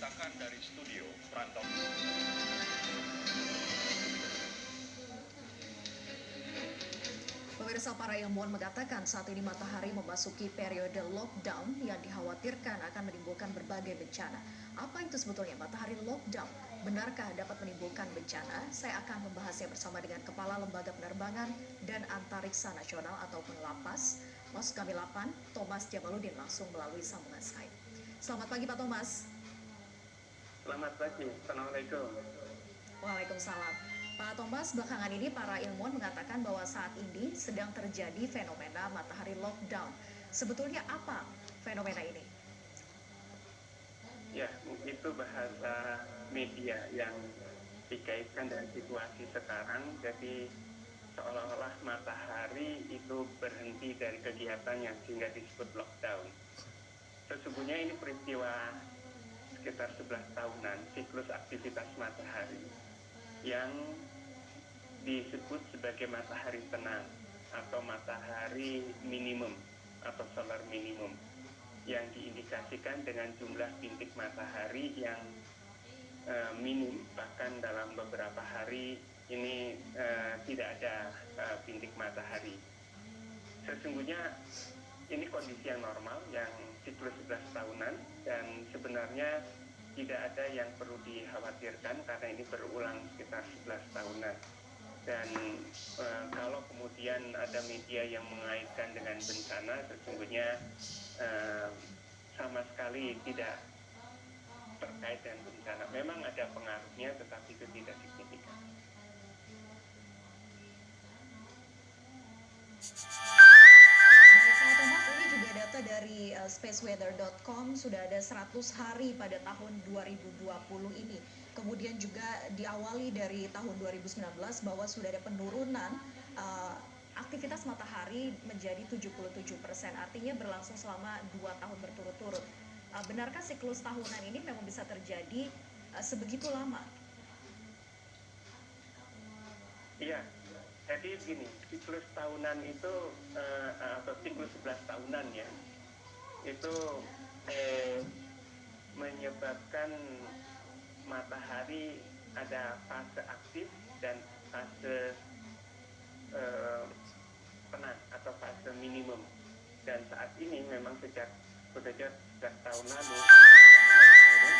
diberitakan dari studio Pranto. Pemirsa, para ilmuwan mengatakan saat ini matahari memasuki periode lockdown yang dikhawatirkan akan menimbulkan berbagai bencana. Apa itu sebetulnya matahari lockdown? Benarkah dapat menimbulkan bencana? Saya akan membahasnya bersama dengan Kepala Lembaga Penerbangan dan Antariksa Nasional ataupun LAPAS, maksud kami Lapan, Thomas Jamaludin, langsung melalui sambungan Skype. Selamat pagi Pak Thomas. Selamat pagi, Assalamualaikum. Waalaikumsalam. Pak Thomas, belakangan ini para ilmuwan mengatakan bahwa saat ini sedang terjadi fenomena matahari lockdown. Sebetulnya apa fenomena ini? Ya, itu bahasa media yang dikaitkan dengan situasi sekarang. Jadi seolah-olah matahari itu berhenti dari kegiatannya sehingga disebut lockdown. Sesungguhnya ini peristiwa sekitar 11 tahunan siklus aktivitas matahari yang disebut sebagai matahari tenang atau matahari minimum atau solar minimum, yang diindikasikan dengan jumlah bintik matahari yang minim, bahkan dalam beberapa hari ini tidak ada bintik matahari. Sesungguhnya ini kondisi yang normal, yang siklus 11 tahunan, dan sebenarnya tidak ada yang perlu dikhawatirkan karena ini berulang sekitar 11 tahunan. Dan kalau kemudian ada media yang mengaitkan dengan bencana, sesungguhnya sama sekali tidak terkait dengan bencana. Memang ada pengaruhnya, tetapi itu tidak signifikan. Baik Pak Thomas, ini juga data dari spaceweather.com, sudah ada 100 hari pada tahun 2020 ini. Kemudian juga diawali dari tahun 2019 bahwa sudah ada penurunan aktivitas matahari menjadi 77%, artinya berlangsung selama 2 tahun berturut-turut. Benarkah siklus tahunan ini memang bisa terjadi sebegitu lama? Iya, jadi gini, siklus tahunan itu atau siklus 11 tahunan ya, itu menyebabkan matahari ada fase aktif dan fase tenang atau fase minimum. Dan saat ini memang sejak tahun lalu itu sudah mulai menurun,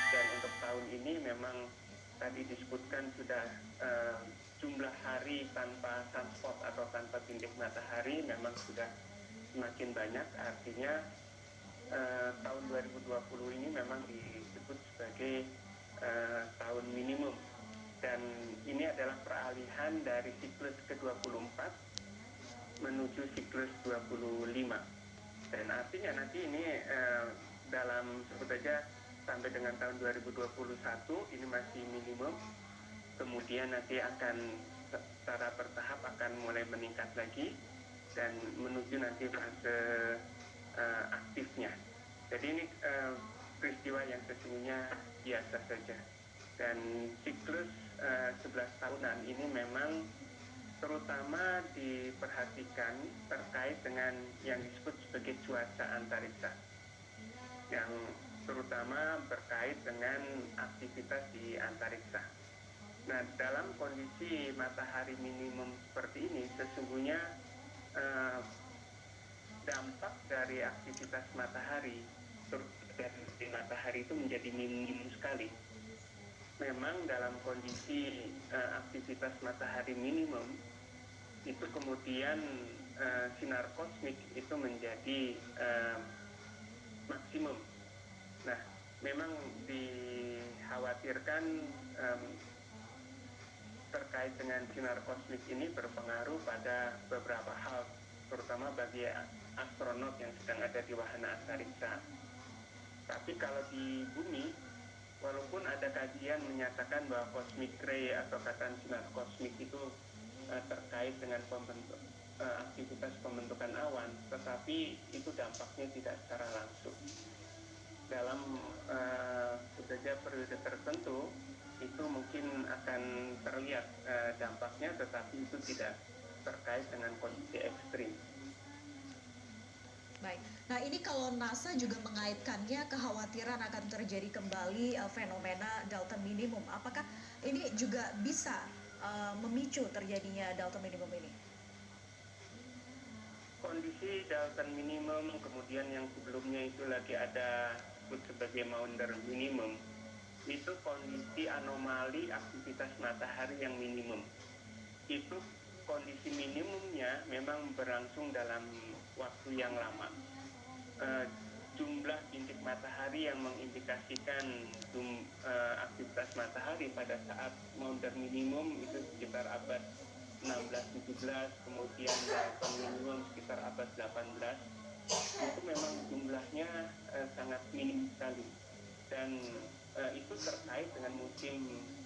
dan untuk tahun ini memang tadi disebutkan sudah jumlah hari tanpa sunspot atau tanpa bintik matahari memang sudah semakin banyak. Artinya tahun 2020 ini memang disebut sebagai tahun minimum, dan ini adalah peralihan dari siklus ke-24 menuju siklus 25, dan artinya nanti ini dalam sebut saja sampai dengan tahun 2021 ini masih minimum, kemudian nanti akan secara bertahap akan mulai meningkat lagi dan menuju nanti fase aktifnya. Jadi ini peristiwa yang sesungguhnya biasa saja, dan siklus 11 tahunan ini memang terutama diperhatikan terkait dengan yang disebut sebagai cuaca antariksa, yang terutama berkait dengan aktivitas di antariksa. Nah, dalam kondisi matahari minimum seperti ini, sesungguhnya dampak dari aktivitas matahari dari matahari itu menjadi minim sekali. Memang dalam kondisi aktivitas matahari minimum itu kemudian sinar kosmik itu menjadi maksimum. Nah, memang dikhawatirkan terkait dengan sinar kosmik ini berpengaruh pada beberapa hal, terutama bagi astronot yang sedang ada di wahana antariksa. Tapi kalau di bumi, walaupun ada kajian menyatakan bahwa cosmic ray atau ikatan sinar kosmik itu terkait dengan aktivitas pembentukan awan, tetapi itu dampaknya tidak secara langsung. Dalam saja periode tertentu itu mungkin akan terlihat dampaknya, tetapi itu tidak terkait dengan kondisi ekstrim. Baik. Nah, ini kalau NASA juga mengaitkannya kekhawatiran akan terjadi kembali fenomena Dalton minimum. Apakah ini juga bisa memicu terjadinya Dalton minimum ini? Kondisi Dalton minimum, kemudian yang sebelumnya itu lagi ada disebut sebagai Maunder minimum, itu kondisi anomali aktivitas matahari yang minimum. Itu kondisi minimumnya memang berlangsung dalam waktu yang lama. Jumlah bintik matahari yang mengindikasikan aktivitas matahari pada saat Maunder minimum itu sekitar abad 16-17, kemudian Dalton minimum sekitar abad 18, itu memang jumlahnya sangat minim sekali, dan itu terkait dengan musim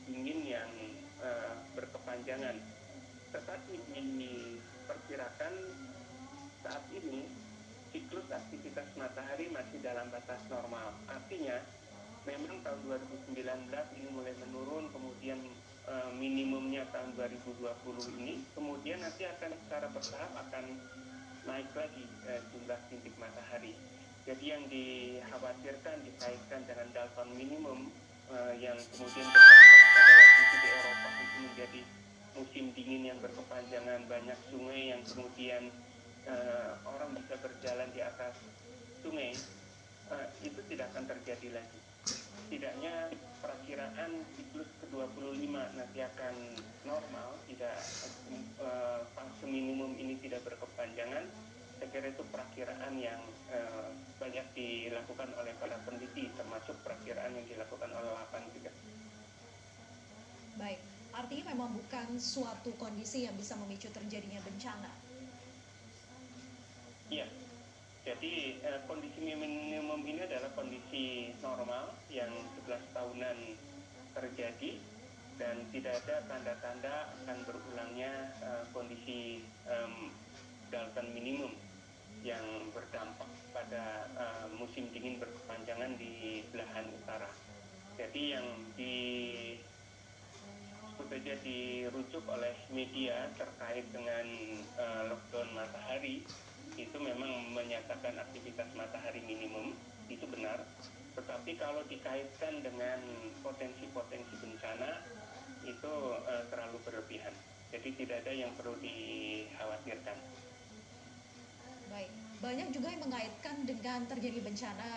dingin yang berkepanjangan. Tetapi diperkirakan saat ini siklus aktivitas matahari masih dalam batas normal. Artinya memang tahun 2019 ini mulai menurun, kemudian minimumnya tahun 2020 ini, kemudian nanti akan secara bertahap akan naik lagi jumlah bintik matahari. Jadi yang dikhawatirkan dikaitkan dengan Dalton minimum yang kemudian berdampak pada waktu itu di Eropa itu menjadi musim dingin yang berkepanjangan, banyak sungai yang kemudian orang bisa berjalan di atas sungai, itu tidak akan terjadi lagi. Setidaknya perakiraan siklus ke-25 nanti akan normal, tidak fase minimum ini tidak berkepanjangan. Saya kira itu perakiraan yang banyak dilakukan oleh para peneliti, termasuk perakiraan yang dilakukan oleh LAPAN juga. Baik, artinya memang bukan suatu kondisi yang bisa memicu terjadinya bencana. Iya, jadi kondisi minimum ini adalah kondisi normal yang 11 tahunan terjadi, dan tidak ada tanda-tanda akan berulangnya kondisi Dalton minimum yang berdampak pada musim dingin berkepanjangan di belahan utara. Jadi yang saja dirujuk oleh media terkait dengan lockdown matahari, itu memang menyatakan aktivitas matahari minimum, itu benar. Tetapi kalau dikaitkan dengan potensi-potensi bencana, itu terlalu berlebihan. Jadi tidak ada yang perlu dikhawatirkan. Baik, banyak juga yang mengaitkan dengan terjadi bencana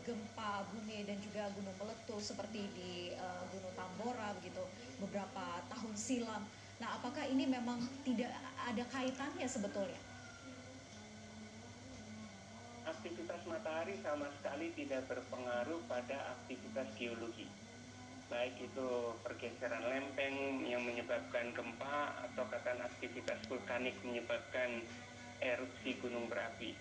gempa bumi dan juga gunung meletus seperti di Gunung Tambora begitu beberapa tahun silam. Nah, apakah ini memang tidak ada kaitannya sebetulnya? Aktivitas matahari sama sekali tidak berpengaruh pada aktivitas geologi, baik itu pergeseran lempeng yang menyebabkan gempa atau katakan aktivitas vulkanik menyebabkan erupsi gunung berapi.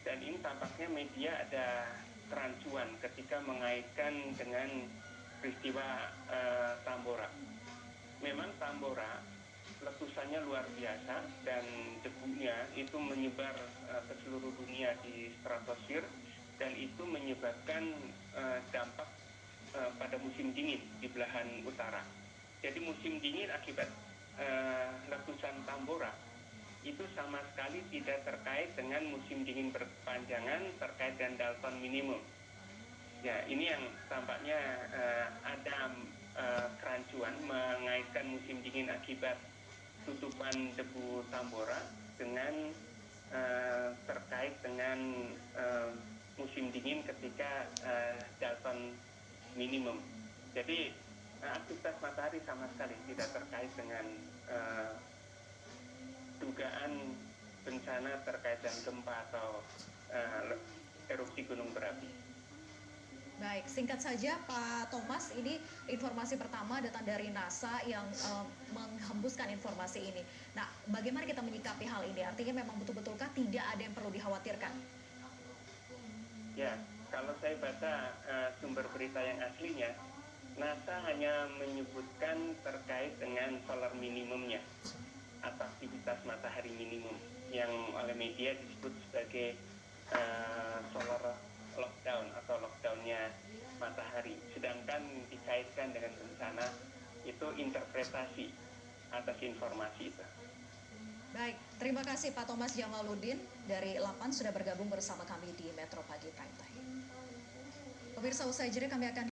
Dan ini tampaknya media ada kerancuan ketika mengaitkan dengan peristiwa Tambora. Memang Tambora letusannya luar biasa dan debunya itu menyebar ke seluruh dunia di stratosfer, dan itu menyebabkan dampak pada musim dingin di belahan utara. Jadi musim dingin akibat letusan Tambora itu sama sekali tidak terkait dengan musim dingin berkepanjangan terkait dengan Dalton minimum. Ya, ini yang tampaknya ada kerancuan mengaitkan musim dingin akibat tutupan debu Tambora dengan terkait dengan musim dingin ketika Dalton minimum. Jadi aktivitas matahari sama sekali tidak terkait dengan dugaan bencana terkait dengan gempa atau erupsi gunung berapi. Baik, singkat saja Pak Thomas, ini informasi pertama datang dari NASA yang menghembuskan informasi ini. Nah, bagaimana kita menyikapi hal ini? Artinya memang betul-betulkah tidak ada yang perlu dikhawatirkan? Ya, kalau saya baca sumber berita yang aslinya, NASA hanya menyebutkan terkait dengan solar minimumnya atau aktivitas matahari minimum yang oleh media disebut sebagai solar lockdown atau lockdownnya matahari. Sedangkan dikaitkan dengan bencana itu interpretasi atas informasi itu. Baik, terima kasih Pak Thomas Jamaluddin dari Lapan sudah bergabung bersama kami di Metro Pagi Prime Time. Pemirsa, usai jeda kami akan